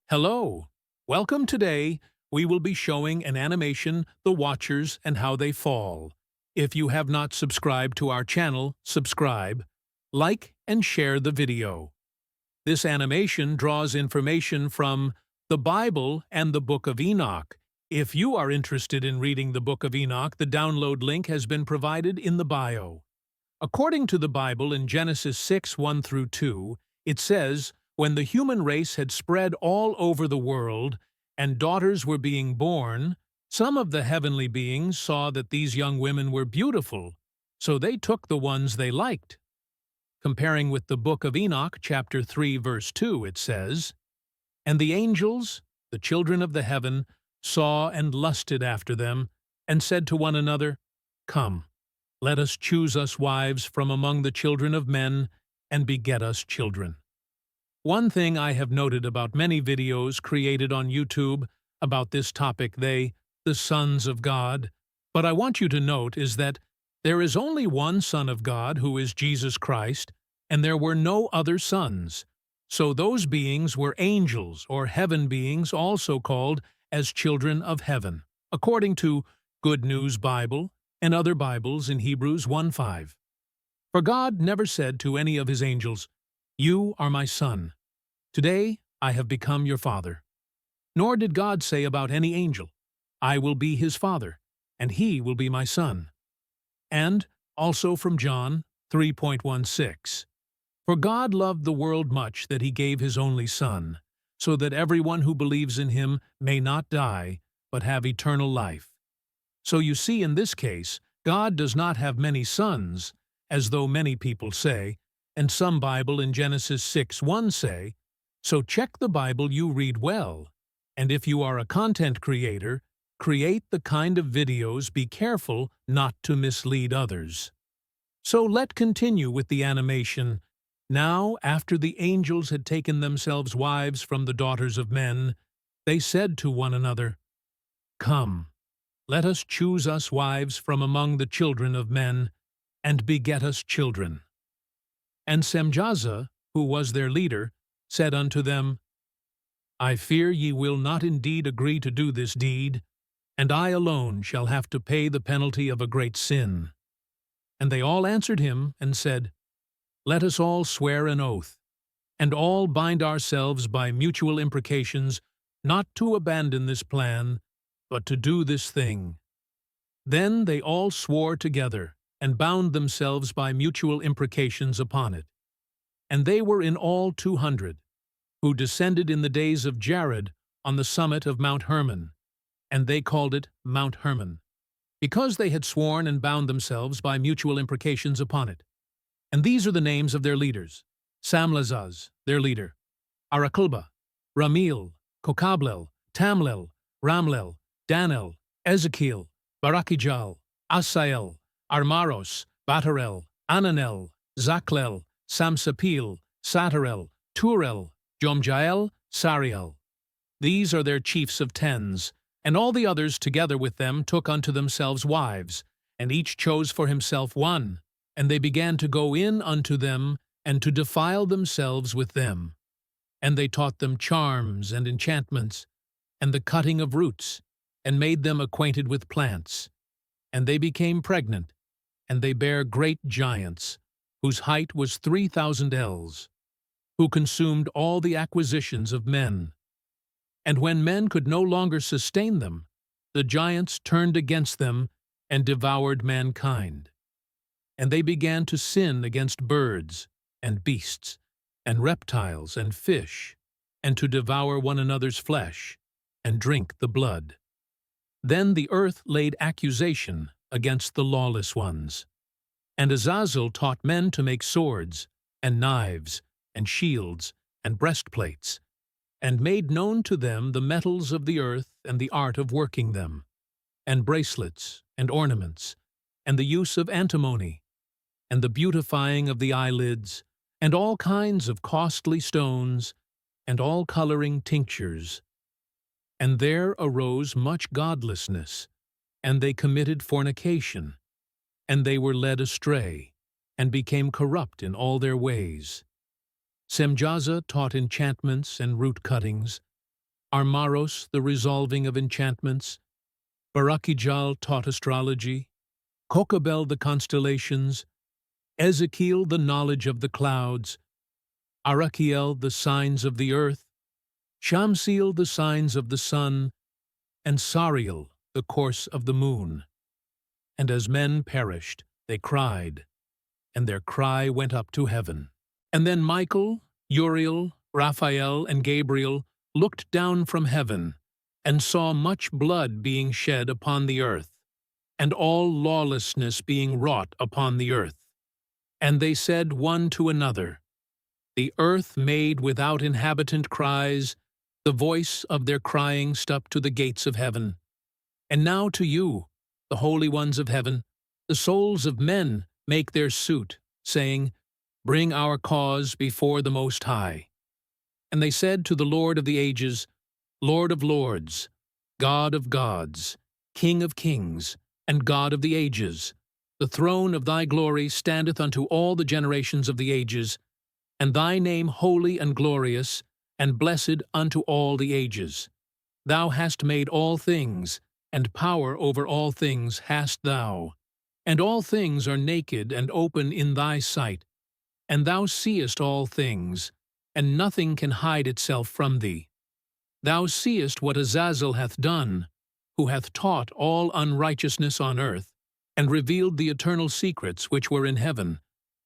Hello! Welcome today. We will be showing an animation, The Watchers and How They Fall. If you have not subscribed to our channel, subscribe, like, and share the video. This animation draws information from the Bible and the Book of Enoch. If you are interested in reading the Book of Enoch, the download link has been provided in the bio. According to the Bible in Genesis 6:1-2, it says, "When the human race had spread all over the world, and daughters were being born, some of the heavenly beings saw that these young women were beautiful, so they took the ones they liked." Comparing with the Book of Enoch, chapter 3, verse 2, it says, "And the angels, the children of the heaven, saw and lusted after them, and said to one another, 'Come, let us choose us wives from among the children of men, and beget us children.'" One thing I have noted about many videos created on YouTube about this topic, the sons of God, but I want you to note is that there is only one Son of God, who is Jesus Christ, and there were no other sons. So those beings were angels or heaven beings, also called as children of heaven, according to Good News Bible and other Bibles in Hebrews 1:5. For God never said to any of his angels, "You are my son. Today I have become your father." Nor did God say about any angel, "I will be his father, and he will be my son." And also from John 3:16, "For God loved the world much that he gave his only Son, so that everyone who believes in him may not die, but have eternal life." So you see, in this case, God does not have many sons, as though many people say, and some Bible in Genesis 6:1 say. So check the Bible you read well, and if you are a content creator, create the kind of videos, be careful not to mislead others. So let's continue with the animation. Now, after the angels had taken themselves wives from the daughters of men, they said to one another, "Come, let us choose us wives from among the children of men, and beget us children." And Semjaza, who was their leader, said unto them, "I fear ye will not indeed agree to do this deed, and I alone shall have to pay the penalty of a great sin." And they all answered him and said, "Let us all swear an oath, and all bind ourselves by mutual imprecations, not to abandon this plan, but to do this thing." Then they all swore together, and bound themselves by mutual imprecations upon it. And they were in all 200, who descended in the days of Jared on the summit of Mount Hermon, and they called it Mount Hermon, because they had sworn and bound themselves by mutual imprecations upon it. And these are the names of their leaders: Samlazaz, their leader; Araklba, Ramil, Kokablel, Tamlel, Ramlel, Danel, Ezekiel, Barakijal, Asael, Armaros, Batarel, Ananel, Zaklel, Samsapil, Satarel, Turel, Jomjael, Sariel. These are their chiefs of tens, and all the others together with them took unto themselves wives, and each chose for himself one, and they began to go in unto them, and to defile themselves with them. And they taught them charms and enchantments, and the cutting of roots, and made them acquainted with plants. And they became pregnant, and they bare great giants, whose height was 3,000 ells, who consumed all the acquisitions of men. And when men could no longer sustain them, the giants turned against them and devoured mankind. And they began to sin against birds, and beasts, and reptiles, and fish, and to devour one another's flesh, and drink the blood. Then the earth laid accusation against the lawless ones. And Azazel taught men to make swords, and knives, and shields, and breastplates, and made known to them the metals of the earth and the art of working them, and bracelets, and ornaments, and the use of antimony, and the beautifying of the eyelids, and all kinds of costly stones, and all coloring tinctures. And there arose much godlessness, and they committed fornication, and they were led astray, and became corrupt in all their ways. Semjaza taught enchantments and root cuttings, Armaros, the resolving of enchantments, Barakijal taught astrology, Kokabel the constellations, Ezekiel the knowledge of the clouds, Arachiel the signs of the earth, Shamsiel the signs of the sun, and Sariel the course of the moon. And as men perished, they cried, and their cry went up to heaven. And then Michael, Uriel, Raphael, and Gabriel looked down from heaven, and saw much blood being shed upon the earth, and all lawlessness being wrought upon the earth. And they said one to another, The earth made without inhabitant cries, the voice of their crying stuck to the gates of heaven. And now to you, the holy ones of heaven, the souls of men make their suit, saying, Bring our cause before the Most High. And they said to the Lord of the ages, Lord of lords, God of gods, King of kings, and God of the ages, the throne of thy glory standeth unto all the generations of the ages, and thy name holy and glorious, and blessed unto all the ages. Thou hast made all things, and power over all things hast thou. And all things are naked and open in thy sight, and thou seest all things, and nothing can hide itself from thee. Thou seest what Azazel hath done, who hath taught all unrighteousness on earth, and revealed the eternal secrets which were in heaven,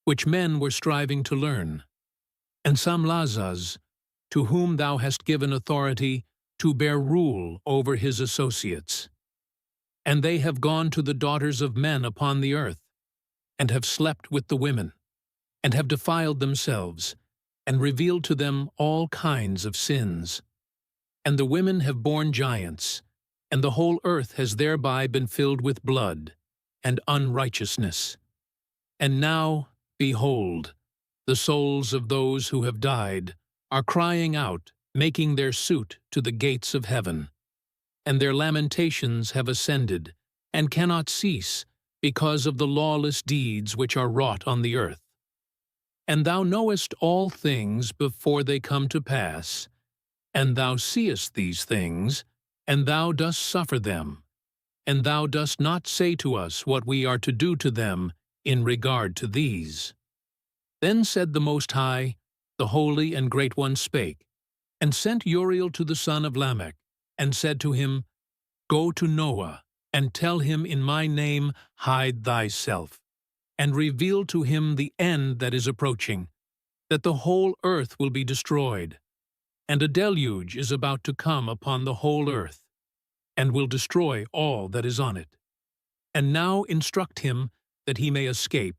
which men were striving to learn. And Samlazaz, to whom thou hast given authority to bear rule over his associates. And they have gone to the daughters of men upon the earth, and have slept with the women, and have defiled themselves, and revealed to them all kinds of sins. And the women have borne giants, and the whole earth has thereby been filled with blood and unrighteousness. And now, behold, the souls of those who have died are crying out, making their suit to the gates of heaven. And their lamentations have ascended, and cannot cease, because of the lawless deeds which are wrought on the earth. And thou knowest all things before they come to pass, and thou seest these things, and thou dost suffer them, and thou dost not say to us what we are to do to them in regard to these. Then said the Most High, the Holy and Great One spake, and sent Uriel to the son of Lamech, and said to him, Go to Noah, and tell him in my name, hide thyself, and reveal to him the end that is approaching, that the whole earth will be destroyed, and a deluge is about to come upon the whole earth, and will destroy all that is on it. And now instruct him that he may escape,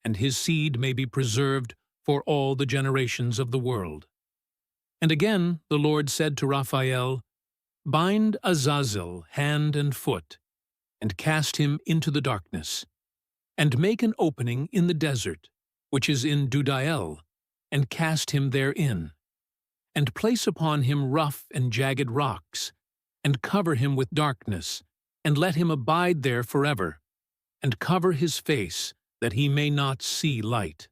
and his seed may be preserved for all the generations of the world. And again the Lord said to Raphael, Bind Azazel hand and foot, and cast him into the darkness, and make an opening in the desert, which is in Dudael, and cast him therein, and place upon him rough and jagged rocks, and cover him with darkness, and let him abide there forever, and cover his face, that he may not see light.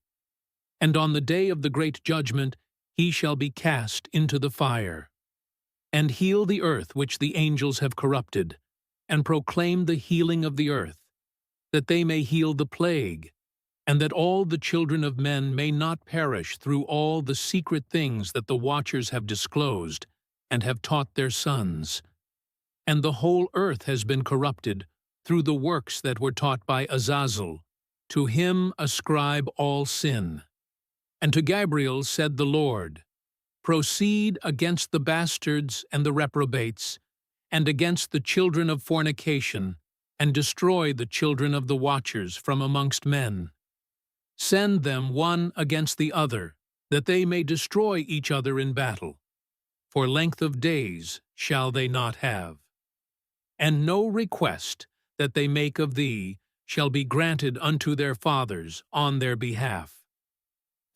And on the day of the great judgment he shall be cast into the fire. And heal the earth which the angels have corrupted, and proclaim the healing of the earth, that they may heal the plague, and that all the children of men may not perish through all the secret things that the watchers have disclosed, and have taught their sons. And the whole earth has been corrupted through the works that were taught by Azazel. To him ascribe all sin. And to Gabriel said the Lord, Proceed against the bastards and the reprobates, and against the children of fornication, and destroy the children of the watchers from amongst men. Send them one against the other, that they may destroy each other in battle. For length of days shall they not have. And no request that they make of thee shall be granted unto their fathers on their behalf.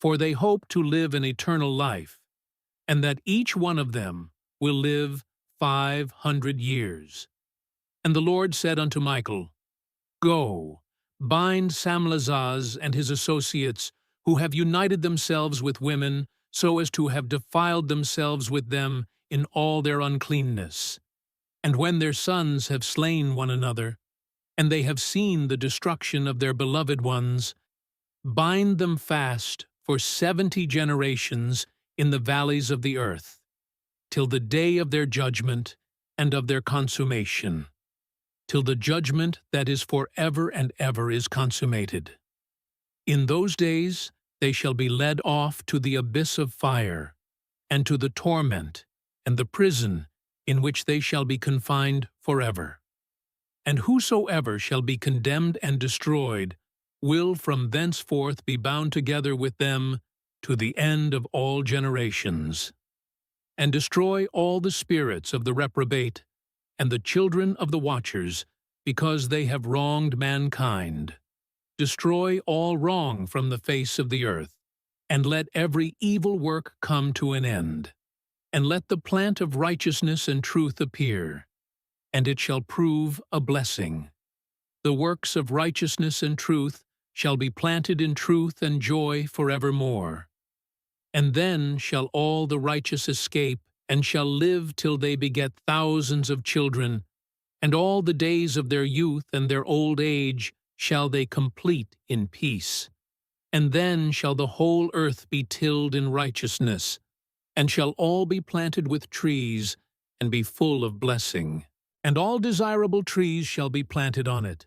For they hope to live an eternal life, and that each one of them will live 500 years. And the Lord said unto Michael, Go, bind Samlazaz and his associates, who have united themselves with women, so as to have defiled themselves with them in all their uncleanness. And when their sons have slain one another, and they have seen the destruction of their beloved ones, bind them fast for 70 generations in the valleys of the earth, till the day of their judgment and of their consummation, till the judgment that is for ever and ever is consummated. In those days they shall be led off to the abyss of fire, and to the torment and the prison in which they shall be confined forever. And whosoever shall be condemned and destroyed will from thenceforth be bound together with them to the end of all generations. And destroy all the spirits of the reprobate and the children of the watchers, because they have wronged mankind. Destroy all wrong from the face of the earth, and let every evil work come to an end. And let the plant of righteousness and truth appear, and it shall prove a blessing. The works of righteousness and truth shall be planted in truth and joy forevermore. And then shall all the righteous escape, and shall live till they beget thousands of children, and all the days of their youth and their old age shall they complete in peace. And then shall the whole earth be tilled in righteousness, and shall all be planted with trees, and be full of blessing. And all desirable trees shall be planted on it,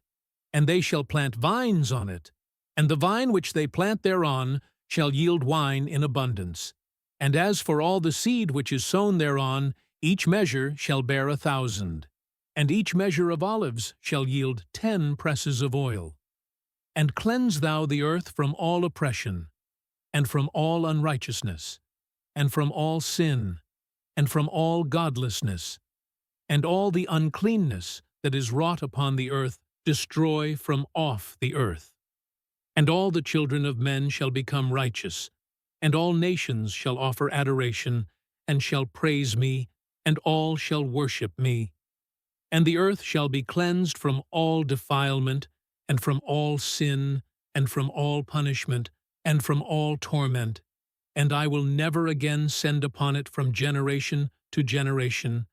and they shall plant vines on it, and the vine which they plant thereon shall yield wine in abundance. And as for all the seed which is sown thereon, each measure shall bear 1,000, and each measure of olives shall yield 10 presses of oil. And cleanse thou the earth from all oppression, and from all unrighteousness, and from all sin, and from all godlessness, and all the uncleanness that is wrought upon the earth destroy from off the earth. And all the children of men shall become righteous, and all nations shall offer adoration, and shall praise me, and all shall worship me. And the earth shall be cleansed from all defilement, and from all sin, and from all punishment, and from all torment, and I will never again send upon it from generation to generation,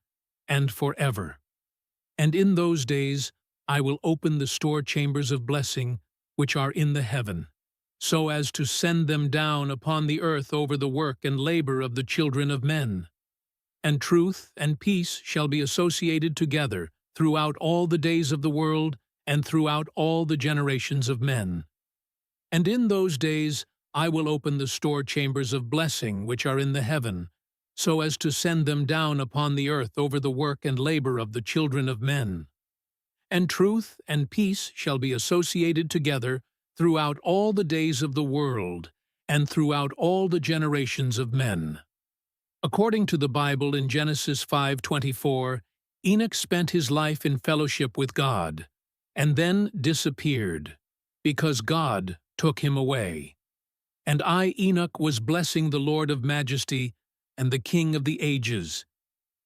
and forever. And in those days I will open the store chambers of blessing which are in the heaven, so as to send them down upon the earth over the work and labor of the children of men. And truth and peace shall be associated together throughout all the days of the world, and throughout all the generations of men. And in those days I will open the store chambers of blessing which are in the heaven, so as to send them down upon the earth over the work and labor of the children of men. And truth and peace shall be associated together throughout all the days of the world, and throughout all the generations of men. According to the Bible in Genesis 5:24, Enoch spent his life in fellowship with God, and then disappeared, because God took him away. And I, Enoch, was blessing the Lord of majesty and the King of the ages.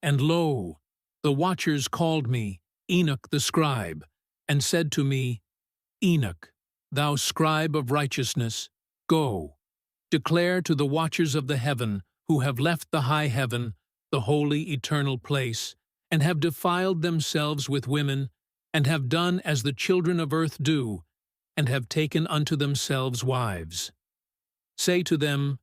And lo, the watchers called me, Enoch the scribe, and said to me, Enoch, thou scribe of righteousness, go, declare to the watchers of the heaven, who have left the high heaven, the holy eternal place, and have defiled themselves with women, and have done as the children of earth do, and have taken unto themselves wives. Say to them,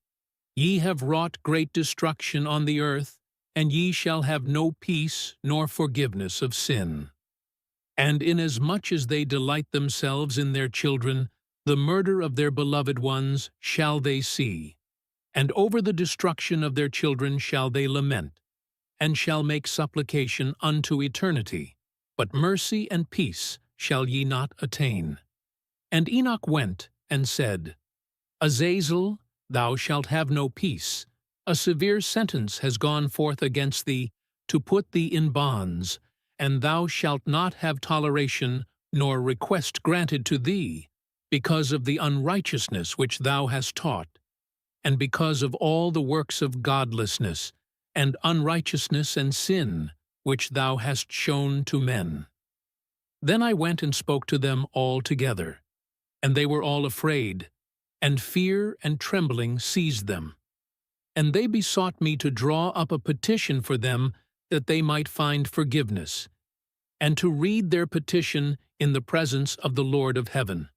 Ye have wrought great destruction on the earth, and ye shall have no peace nor forgiveness of sin. And inasmuch as they delight themselves in their children, the murder of their beloved ones shall they see, and over the destruction of their children shall they lament, and shall make supplication unto eternity. But mercy and peace shall ye not attain. And Enoch went and said, Azazel, thou shalt have no peace. A severe sentence has gone forth against thee, to put thee in bonds, and thou shalt not have toleration, nor request granted to thee, because of the unrighteousness which thou hast taught, and because of all the works of godlessness, and unrighteousness and sin, which thou hast shown to men. Then I went and spoke to them all together, and they were all afraid, and fear and trembling seized them. And they besought me to draw up a petition for them that they might find forgiveness, and to read their petition in the presence of the Lord of heaven.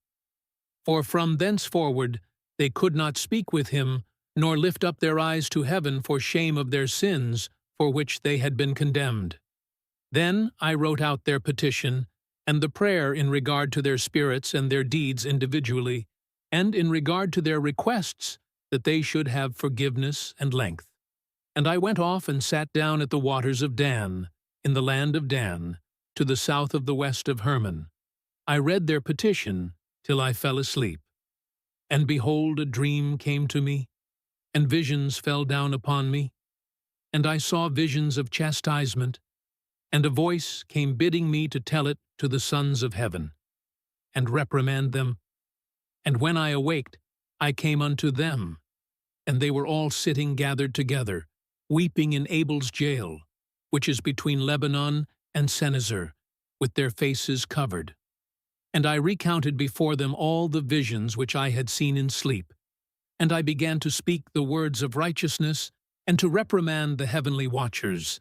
For from thenceforward they could not speak with him, nor lift up their eyes to heaven for shame of their sins, for which they had been condemned. Then I wrote out their petition, and the prayer in regard to their spirits and their deeds individually, and in regard to their requests, that they should have forgiveness and length. And I went off and sat down at the waters of Dan, in the land of Dan, to the south of the west of Hermon. I read their petition till I fell asleep. And behold, a dream came to me, and visions fell down upon me. And I saw visions of chastisement, and a voice came bidding me to tell it to the sons of heaven, and reprimand them. And when I awaked, I came unto them, and they were all sitting gathered together, weeping in Abel's jail, which is between Lebanon and Sennezer, with their faces covered. And I recounted before them all the visions which I had seen in sleep. And I began to speak the words of righteousness, and to reprimand the heavenly watchers,